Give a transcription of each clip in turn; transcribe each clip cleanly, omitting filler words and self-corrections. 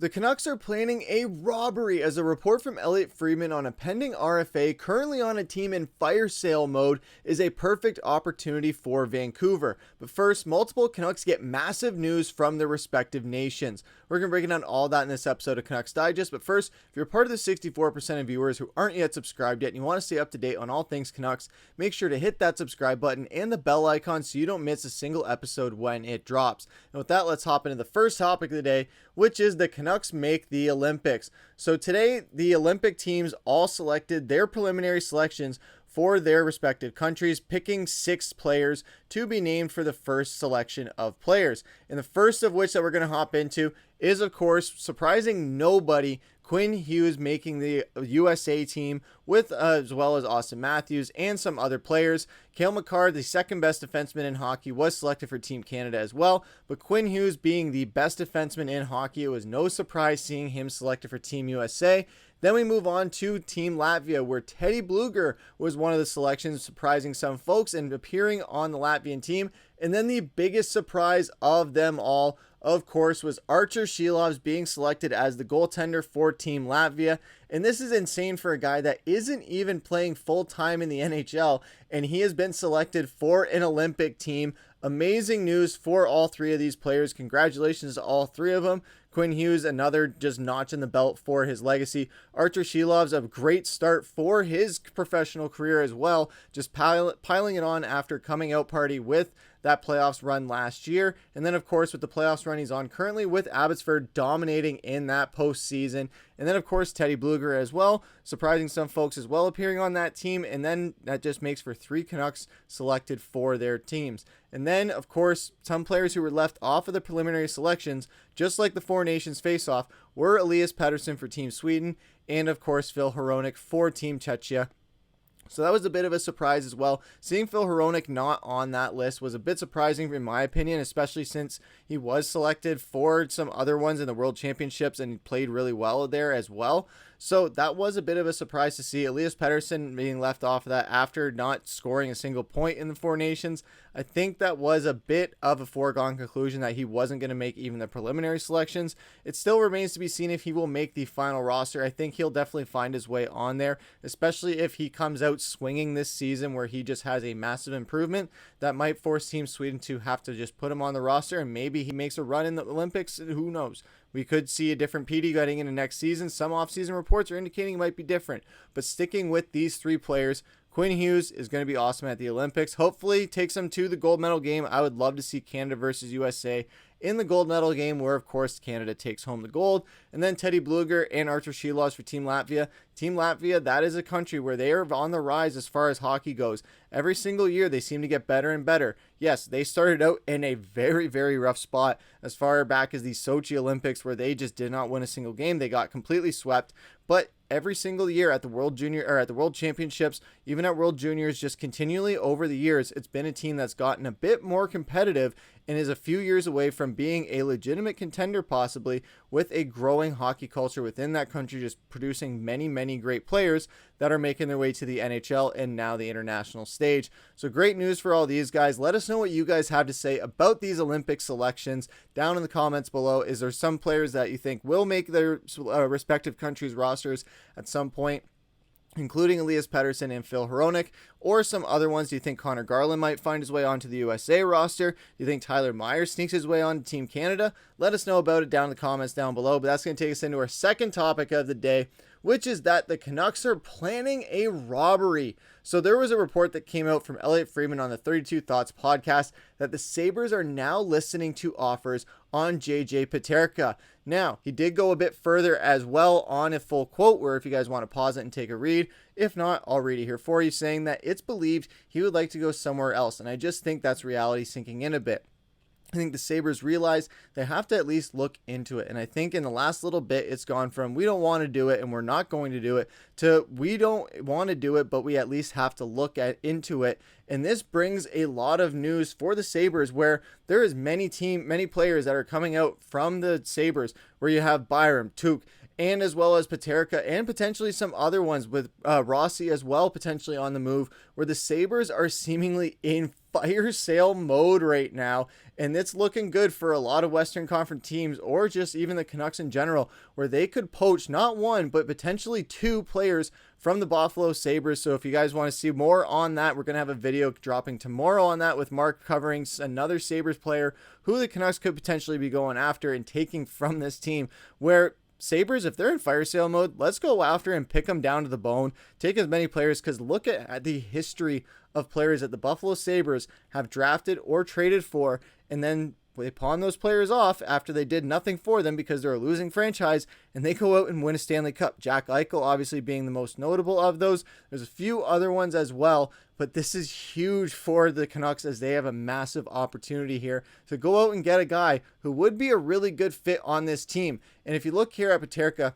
The Canucks are planning a robbery as a report from Elliotte Friedman on a pending RFA currently on a team in fire sale mode is a perfect opportunity for Vancouver. But first, multiple Canucks get massive news from their respective nations. We're going to break down all that in this episode of Canucks Digest. But first, if you're part of the 64% of viewers who aren't yet subscribed yet and you want to stay up to date on all things Canucks, make sure to hit that subscribe button and the bell icon so you don't miss a single episode when it drops. And with that, let's hop into the first topic of the day, which is the Canucks make the Olympics. So today, the Olympic teams all selected their preliminary selections for their respective countries, picking 6 players to be named for the first selection of players. And the first of which that we're going to hop into is, of course, surprising nobody, Quinn Hughes making the USA team with as well as Austin Matthews and some other players. Cale Makar, the second best defenseman in hockey, was selected for Team Canada as well. But Quinn Hughes being the best defenseman in hockey, it was no surprise seeing him selected for Team USA. Then we move on to Team Latvia, where Teddy Blueger was one of the selections, surprising some folks and appearing on the Latvian team. And then the biggest surprise of them all, of course, was Archer Shilov's being selected as the goaltender for Team Latvia. And this is insane for a guy that isn't even playing full-time in the NHL, and he has been selected for an Olympic team. Amazing news for all 3 of these players. Congratulations to all 3 of them. Quinn Hughes, another just notch in the belt for his legacy. Archer Shilov's a great start for his professional career as well, just piling it on after coming out party with that playoffs run last year. And then, of course, with the playoffs run he's on currently with Abbotsford dominating in that postseason. And then, of course, Teddy Blueger as well, surprising some folks as well, appearing on that team. And then that just makes for 3 Canucks selected for their teams. And then, of course, some players who were left off of the preliminary selections, just like the 4 Nations face-off, were Elias Pettersson for Team Sweden and, of course, Filip Hronek for Team Tocchet. So that was a bit of a surprise as well. Seeing Filip Hronek not on that list was a bit surprising in my opinion, especially since he was selected for some other ones in the World Championships and played really well there as well. So that was a bit of a surprise to see Elias Pettersson being left off of that after not scoring a single point in the 4 Nations. I think that was a bit of a foregone conclusion that he wasn't going to make even the preliminary selections. It still remains to be seen if he will make the final roster. I think he'll definitely find his way on there, especially if he comes out swinging this season where he just has a massive improvement. That might force Team Sweden to have to just put him on the roster, and maybe he makes a run in the Olympics. Who knows? We could see a different PD getting into next season. Some offseason reports are indicating it might be different. But sticking with these 3 players, Quinn Hughes is going to be awesome at the Olympics. Hopefully takes them to the gold medal game. I would love to see Canada versus USA in the gold medal game, where, of course, Canada takes home the gold. And then Teddy Blueger and Archer Shilovs for Team Latvia. Team Latvia, that is a country where they are on the rise as far as hockey goes. Every single year, they seem to get better and better. Yes, they started out in a very, very rough spot as far back as the Sochi Olympics, where they just did not win a single game. They got completely swept. But every single year at the World Junior or at the World Championships, even at World Juniors, just continually over the years, it's been a team that's gotten a bit more competitive and is a few years away from being a legitimate contender, possibly, with a growing hockey culture within that country, just producing many, many great players that are making their way to the NHL and now the international stage. So great news for all these guys. Let us know what you guys have to say about these Olympic selections down in the comments below. Is there some players that you think will make their respective countries' rosters at some point, including Elias Pettersson and Filip Hronek, or some other ones? Do you think Connor Garland might find his way onto the USA roster? Do you think Tyler Myers sneaks his way on to Team Canada? Let us know about it down in the comments down below. But that's going to take us into our second topic of the day, which is that the Canucks are planning a robbery. So there was a report that came out from Elliotte Friedman on the 32 Thoughts podcast that the Sabres are now listening to offers on JJ Peterka. Now, he did go a bit further as well on a full quote, where if you guys want to pause it and take a read, if not, I'll read it here for you, saying that it's believed he would like to go somewhere else. And I just think that's reality sinking in a bit. I think the Sabres realize they have to at least look into it. And I think in the last little bit, it's gone from we don't want to do it and we're not going to do it to we don't want to do it, but we at least have to look into it. And this brings a lot of news for the Sabres, where there is many players that are coming out from the Sabres, where you have Byram, Tocchet, and as well as Peterka and potentially some other ones with Rossi as well potentially on the move, where the Sabres are seemingly in fire sale mode right now, and it's looking good for a lot of Western Conference teams, or just even the Canucks in general, where they could poach not one but potentially two players from the Buffalo Sabres. So if you guys want to see more on that, we're going to have a video dropping tomorrow on that with Mark covering another Sabres player who the Canucks could potentially be going after and taking from this team, where Sabres, if they're in fire sale mode, let's go after and pick them down to the bone. Take as many players, because look at the history of players that the Buffalo Sabres have drafted or traded for, and then they pawn those players off after they did nothing for them because they're a losing franchise, and they go out and win a Stanley Cup. Jack Eichel obviously being the most notable of those. There's a few other ones as well, but this is huge for the Canucks as they have a massive opportunity here to go out and get a guy who would be a really good fit on this team. And if you look here at Peterka,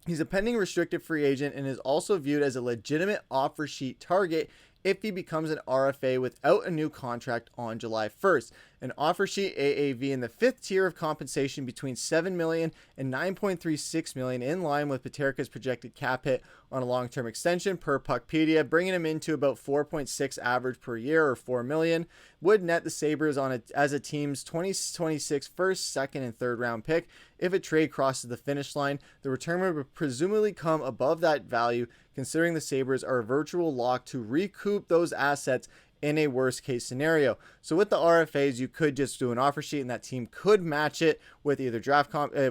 he's a pending restricted free agent and is also viewed as a legitimate offer sheet target if he becomes an RFA without a new contract on July 1st. An offer sheet AAV in the fifth tier of compensation between $7 million and $9.36 million, in line with Peterka's projected cap hit on a long-term extension per Puckpedia, bringing him into about 4.6 average per year, or $4 million, would net the Sabres as a team's 2026 first, second, and third round pick. If a trade crosses the finish line, the return would presumably come above that value, considering the Sabres are a virtual lock to recoup those assets in a worst case scenario. So with the RFAs, you could just do an offer sheet and that team could match it with either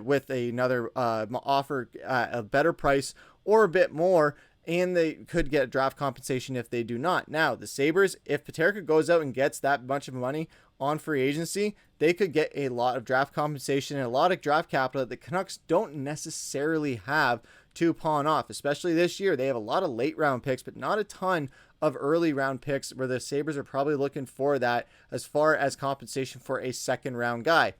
with another offer at a better price or a bit more, and they could get draft compensation if they do not. Now, the Sabres, if Peterka goes out and gets that much of money on free agency, they could get a lot of draft compensation and a lot of draft capital that the Canucks don't necessarily have to pawn off, especially this year. They have a lot of late round picks, but not a ton of early round picks, where the Sabres are probably looking for that as far as compensation for a second round guy.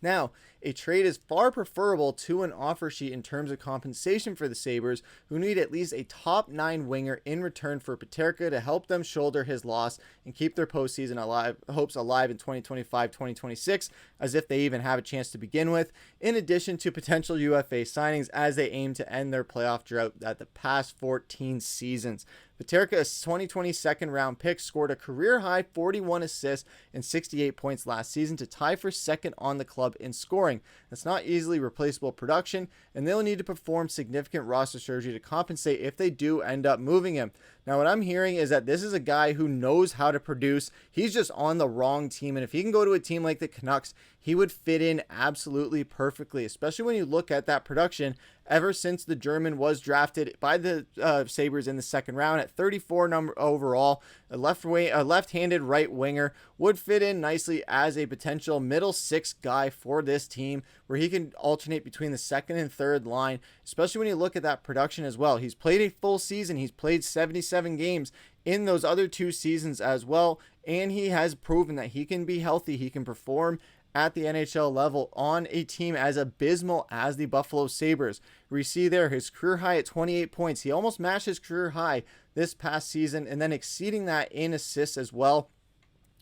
Now, a trade is far preferable to an offer sheet in terms of compensation for the Sabres, who need at least a top 9 winger in return for Peterka to help them shoulder his loss and keep their postseason hopes alive in 2025-2026, as if they even have a chance to begin with, in addition to potential UFA signings as they aim to end their playoff drought at the past 14 seasons. Peterka, a 2020 second round pick, scored a career high 41 assists and 68 points last season to tie for second on the club in scoring. That's not easily replaceable production, and they'll need to perform significant roster surgery to compensate if they do end up moving him. Now, what I'm hearing is that this is a guy who knows how to produce. He's just on the wrong team, and if he can go to a team like the Canucks, he would fit in absolutely perfectly, especially when you look at that production ever since the German was drafted by the Sabres in the second round at 34 number overall. A left-handed right winger would fit in nicely as a potential middle six guy for this team, where he can alternate between the second and third line, especially when you look at that production as well. He's played a full season. He's played 77 games in those other 2 seasons as well, and he has proven that he can be healthy. He can perform at the NHL level on a team as abysmal as the Buffalo Sabres. We see there his career high at 28 points. He almost matched his career high this past season, and then exceeding that in assists as well.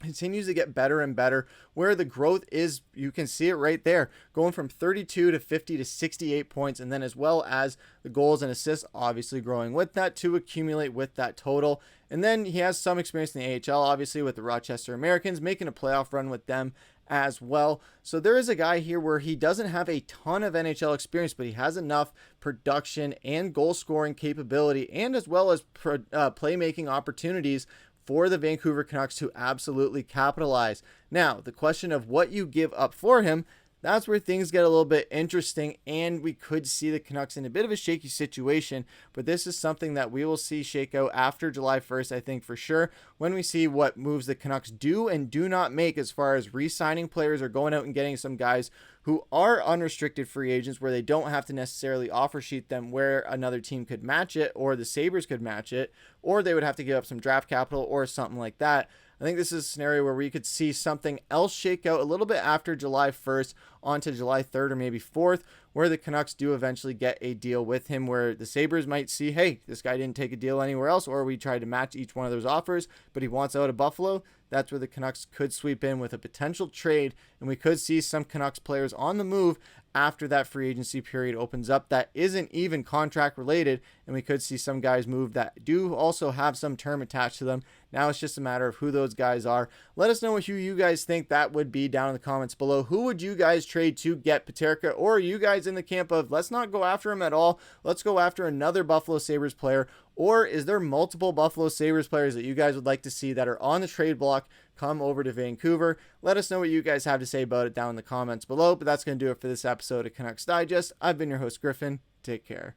Continues to get better and better, where the growth is, you can see it right there, going from 32 to 50 to 68 points, and then as well as the goals and assists obviously growing with that to accumulate with that total. And then he has some experience in the AHL, obviously with the Rochester Americans, making a playoff run with them as well. So there is a guy here where he doesn't have a ton of NHL experience, but he has enough production and goal scoring capability, and as well as playmaking opportunities for the Vancouver Canucks to absolutely capitalize. Now, the question of what you give up for him, that's where things get a little bit interesting, and we could see the Canucks in a bit of a shaky situation, but this is something that we will see shake out after July 1st, I think, for sure, when we see what moves the Canucks do and do not make as far as re-signing players or going out and getting some guys who are unrestricted free agents, where they don't have to necessarily offer sheet them, where another team could match it, or the Sabres could match it, or they would have to give up some draft capital or something like that. I think this is a scenario where we could see something else shake out a little bit after July 1st onto July 3rd or maybe 4th, where the Canucks do eventually get a deal with him, where the Sabres might see, hey, this guy didn't take a deal anywhere else, or we tried to match each one of those offers, but he wants out of Buffalo. That's where the Canucks could sweep in with a potential trade, and we could see some Canucks players on the move after that free agency period opens up that isn't even contract related, and we could see some guys move that do also have some term attached to them. Now it's just a matter of who those guys are. Let us know who you guys think that would be down in the comments below. Who would you guys trade to get Peterka? Or are you guys in the camp of let's not go after him at all, let's go after another Buffalo Sabres player? Or is there multiple Buffalo Sabres players that you guys would like to see that are on the trade block come over to Vancouver? Let us know what you guys have to say about it down in the comments below. But that's going to do it for this episode of Canucks Digest. I've been your host, Griffin. Take care.